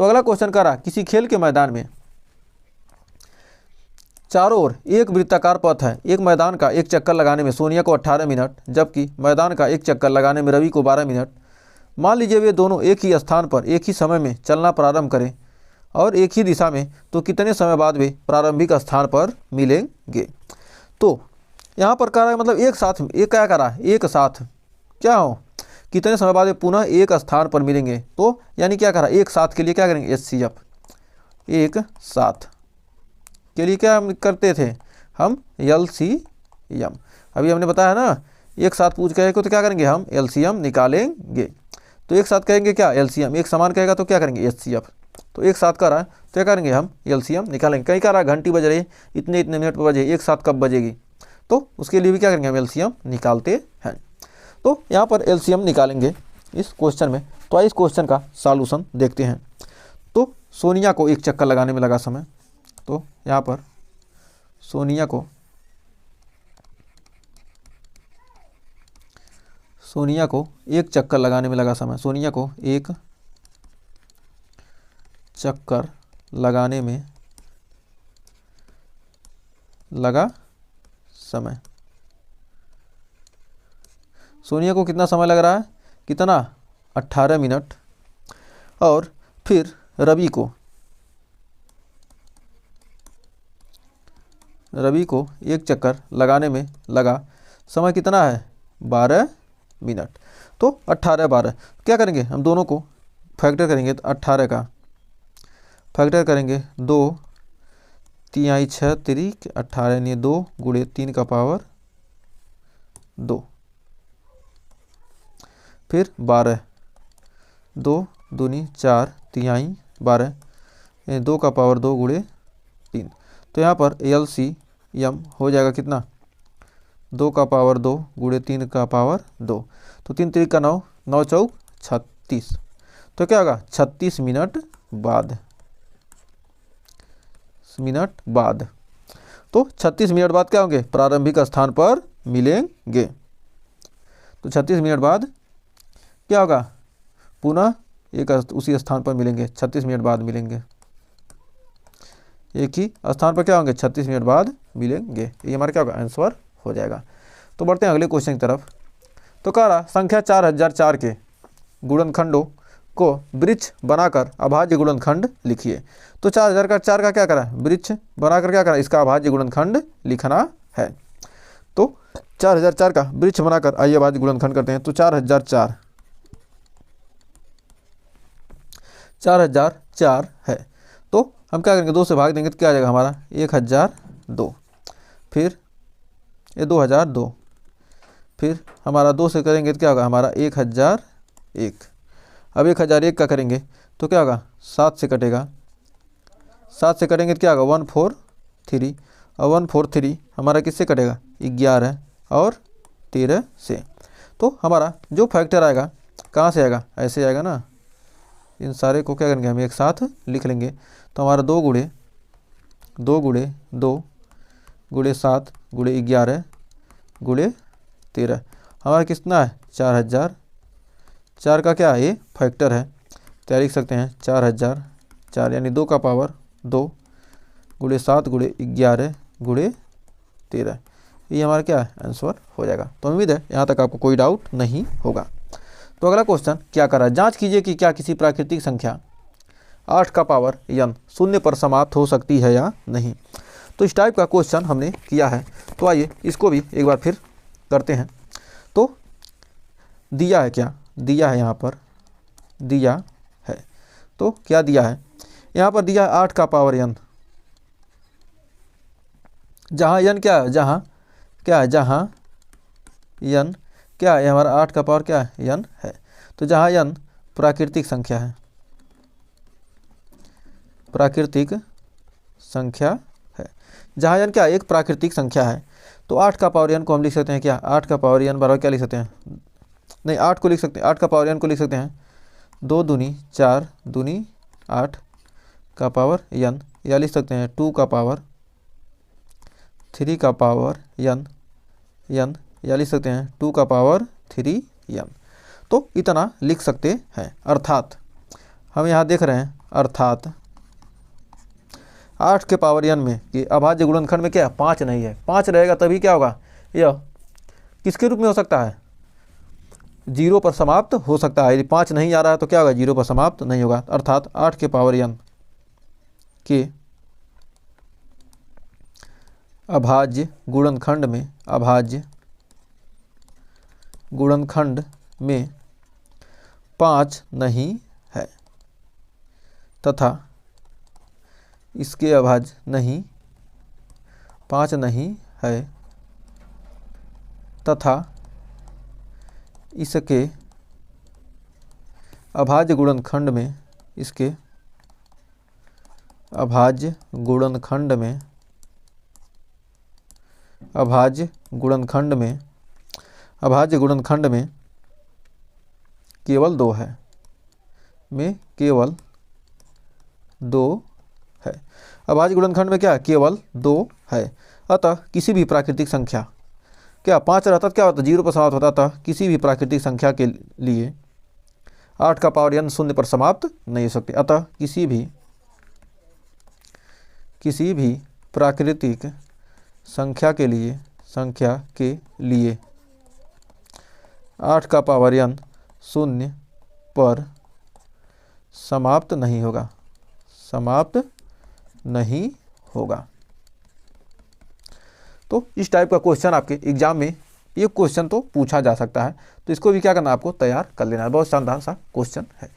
तो अगला क्वेश्चन कह रहा किसी खेल के मैदान में चारों ओर एक वृत्ताकार पथ है। एक मैदान का एक चक्कर लगाने में सोनिया को 18 मिनट, जबकि मैदान का एक चक्कर लगाने में रवि को 12 मिनट। मान लीजिए वे दोनों एक ही स्थान पर एक ही समय में चलना प्रारंभ करें और एक ही दिशा में, तो कितने समय बाद वे प्रारंभिक स्थान पर मिलेंगे। तो यहाँ पर कह रहा है मतलब एक साथ, एक क्या करा, एक साथ क्या हो, कितने समय बाद वे पुनः एक स्थान पर मिलेंगे। तो यानी क्या करा, एक साथ के लिए क्या करेंगे, HCF, एक साथ के लिए क्या हम करते थे, हम LCM। अभी हमने बताया ना, एक साथ पूछ कहेगा तो क्या करेंगे, हम LCM निकालेंगे। तो एक साथ कहेंगे क्या, LCM, एक समान कहेगा तो क्या करेंगे, HCF। तो एक साथ कर रहा है तो क्या करेंगे, हम LCM निकालेंगे। कहीं कह रहा है घंटी बज रही है, इतने इतने मिनट पर बजे, एक साथ कब बजेगी, तो उसके लिए भी क्या करेंगे, हम LCM निकालते हैं। तो यहाँ पर LCM निकालेंगे इस क्वेश्चन में। तो आइए इस क्वेश्चन का सॉल्यूशन देखते हैं। तो सोनिया को एक चक्कर लगाने में लगा समय, तो यहाँ पर सोनिया को एक चक्कर लगाने में लगा समय, सोनिया को एक चक्कर लगाने में लगा समय। सोनिया को कितना समय लग रहा है, कितना, 18 मिनट। और फिर रवि को एक चक्कर लगाने में लगा समय कितना है, 12 मिनट। तो 18 12 क्या करेंगे, हम दोनों को फैक्टर करेंगे। तो 18 का फैक्टर करेंगे, 2 3 6 3 18 यानी 2 गुणे 3 का पावर 2, फिर 12, 2 दूनी 4 3 12 यानी 2 का पावर 2 गुणे 3। तो यहाँ पर LCM हो जाएगा कितना, 2 का पावर 2 गुणे 3 का पावर 2। तो 3 3 का 9, 9 चौक 36। तो क्या होगा, 36 मिनट बाद। तो 36 मिनट बाद क्या होंगे, प्रारंभिक स्थान पर मिलेंगे। तो 36 मिनट बाद क्या होगा, पुनः एक उसी स्थान पर मिलेंगे, 36 मिनट बाद मिलेंगे। एक ही स्थान पर क्या होंगे, 36 मिनट बाद मिलेंगे। ये हमारा क्या होगा, आंसर हो जाएगा। तो बढ़ते हैं अगले क्वेश्चन की तरफ। तो कह रहा संख्या 4004 के गुणनखंडों को वृक्ष बनाकर अभाज्य गुणनखंड लिखिए। तो 4000 का 4 का क्या करा, वृक्ष बनाकर क्या करा, इसका अभाज्य गुणनखंड लिखना है। तो 4004 का वृक्ष बनाकर आइए अभाज्य गुणनखंड करते हैं। तो 4004 है, तो हम क्या करेंगे, 2 से भाग देंगे तो क्या आ जाएगा हमारा 1002, फिर ये 2002, फिर हमारा 2 से करेंगे तो क्या होगा हमारा 1001। अब 1001 का करेंगे तो क्या होगा, 7 से कटेगा, 7 से कटेंगे तो क्या होगा 143, और 143 हमारा किससे कटेगा, 11 और 13 से। तो हमारा जो फैक्टर आएगा कहाँ से आएगा, ऐसे आएगा ना, इन सारे को क्या करेंगे हम एक साथ लिख लेंगे। तो हमारा 2 गुणे 2 गुणे 7 गुणे 11 गुणे 13 हमारा कितना है 4000। 4 का क्या है, ये फैक्टर है, तो लिख सकते हैं 4004 यानी 2 का पावर 2 गुणे 7 गुणे 11 गुणे 13। ये हमारा क्या है, आंसर हो जाएगा। तो उम्मीद है यहाँ तक आपको कोई डाउट नहीं होगा। तो अगला क्वेश्चन क्या कर रहा है, जांच कीजिए कि क्या किसी प्राकृतिक संख्या 8 का पावर n शून्य पर समाप्त हो सकती है या नहीं। तो इस टाइप का क्वेश्चन हमने किया है। तो आइए इसको भी एक बार फिर करते हैं। तो दिया है, क्या दिया है, यहाँ पर दिया है, तो क्या दिया है, यहाँ पर दिया है 8 का पावर n, जहाँ n क्या है, जहाँ क्या है, जहाँ n क्या है, हमारा 8 का पावर क्या है, n है। तो जहाँ n प्राकृतिक संख्या है, प्राकृतिक संख्या है, जहाँ n क्या एक प्राकृतिक संख्या है, तो 8 का पावर n को हम लिख सकते हैं क्या, 8 का पावर n बराबर क्या लिख सकते हैं, नहीं 8 को लिख सकते हैं, 8 का पावर n को लिख सकते हैं 2 दूनी 4 दूनी 8 का पावर n, या लिख सकते हैं 2 का पावर 3 का पावर n, या लिख सकते हैं 2 का पावर 3n। तो इतना लिख सकते हैं। अर्थात हम यहाँ देख रहे हैं अर्थात 8 के पावर n में कि अभाज्य गुणनखंड में क्या है 5 नहीं है। 5 रहेगा तभी क्या होगा, यह किसके रूप में हो सकता है, 0 पर समाप्त हो सकता है। यदि 5 नहीं आ रहा है तो क्या होगा, 0 पर समाप्त नहीं होगा। अर्थात 8 के पावर n के अभाज्य गुणनखंड में 5 नहीं है तथा इसके अभाज्य नहीं 5 नहीं है तथा इसके अभाज्य गुणनखंड में इसके अभाज्य गुणनखंड में केवल 2 है, केवल 2 है। अभाज्य गुणनखंड में क्या है, केवल 2 है। अतः किसी भी प्राकृतिक संख्या, क्या 5 रहता तो क्या होता, 0 पर समाप्त होता। अतः किसी भी प्राकृतिक संख्या के लिए 8 का पावर n 0 पर समाप्त नहीं हो सकती। अतः किसी भी प्राकृतिक संख्या के लिए 8 का पावर n 0 पर समाप्त नहीं होगा। तो इस टाइप का क्वेश्चन आपके एग्जाम में एक क्वेश्चन तो पूछा जा सकता है, तो इसको भी क्या करना है, आपको तैयार कर लेना है। बहुत शानदार सा क्वेश्चन है।